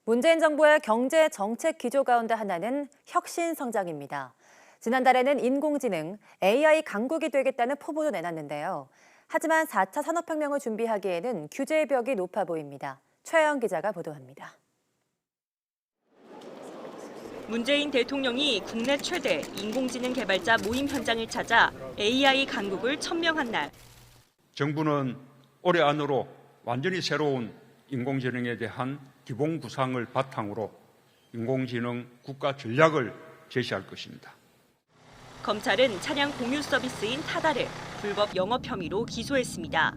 문재인 정부의 경제 정책 기조 가운데 하나는 혁신 성장입니다. 지난달에는 인공지능, AI 강국이 되겠다는 포부도 내놨는데요. 하지만 4차 산업혁명을 준비하기에는 규제의 벽이 높아 보입니다. 최하영 기자가 보도합니다. 문재인 대통령이 국내 최대 인공지능 개발자 모임 현장을 찾아 AI 강국을 천명한 날. 정부는 올해 안으로 완전히 새로운 인공지능에 대한 기본 구상을 바탕으로 인공지능 국가 전략을 제시할 것입니다. 검찰은 차량 공유 서비스인 타다를 불법 영업 혐의로 기소했습니다.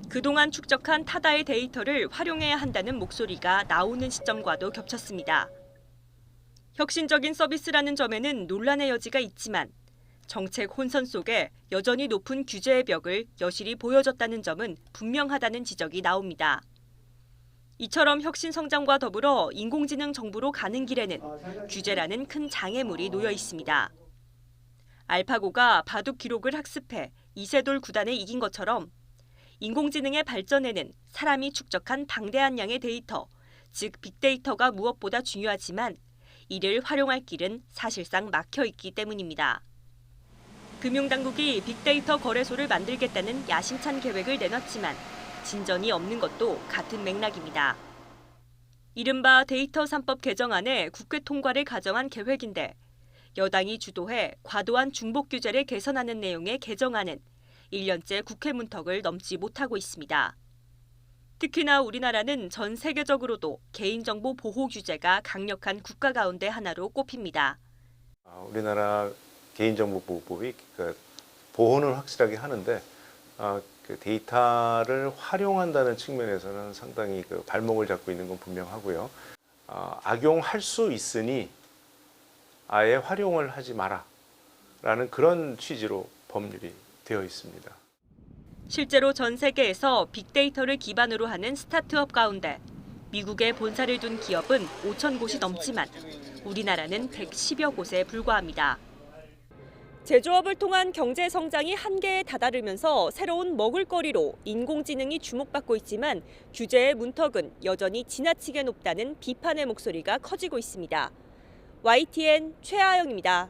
그동안 축적한 타다의 데이터를 활용해야 한다는 목소리가 나오는 시점과도 겹쳤습니다. 혁신적인 서비스라는 점에는 논란의 여지가 있지만 정책 혼선 속에 여전히 높은 규제의 벽을 여실히 보여줬다는 점은 분명하다는 지적이 나옵니다. 이처럼 혁신 성장과 더불어 인공지능 정부로 가는 길에는 규제라는 큰 장애물이 놓여 있습니다. 알파고가 바둑 기록을 학습해 이세돌 구단에 이긴 것처럼 인공지능의 발전에는 사람이 축적한 방대한 양의 데이터, 즉 빅데이터가 무엇보다 중요하지만 이를 활용할 길은 사실상 막혀 있기 때문입니다. 금융당국이 빅데이터 거래소를 만들겠다는 야심찬 계획을 내놨지만 진전이 없는 것도 같은 맥락입니다. 이른바 데이터 3법 개정안에 국회 통과를 가정한 계획인데 여당이 주도해 과도한 중복 규제를 개선하는 내용의 개정안은 1년째 국회 문턱을 넘지 못하고 있습니다. 특히나 우리나라는 전 세계적으로도 개인정보 보호 규제가 강력한 국가 가운데 하나로 꼽힙니다. 우리나라 개인정보보호법이 보호는 확실하게 하는데 그 데이터를 활용한다는 측면에서는 상당히 발목을 잡고 있는 건 분명하고요. 악용할 수 있으니 아예 활용을 하지 마라라는 그런 취지로 법률이 되어 있습니다. 실제로 전 세계에서 빅데이터를 기반으로 하는 스타트업 가운데 미국에 본사를 둔 기업은 5천 곳이 넘지만 우리나라는 110여 곳에 불과합니다. 제조업을 통한 경제 성장이 한계에 다다르면서 새로운 먹을거리로 인공지능이 주목받고 있지만 규제의 문턱은 여전히 지나치게 높다는 비판의 목소리가 커지고 있습니다. YTN 최하영입니다.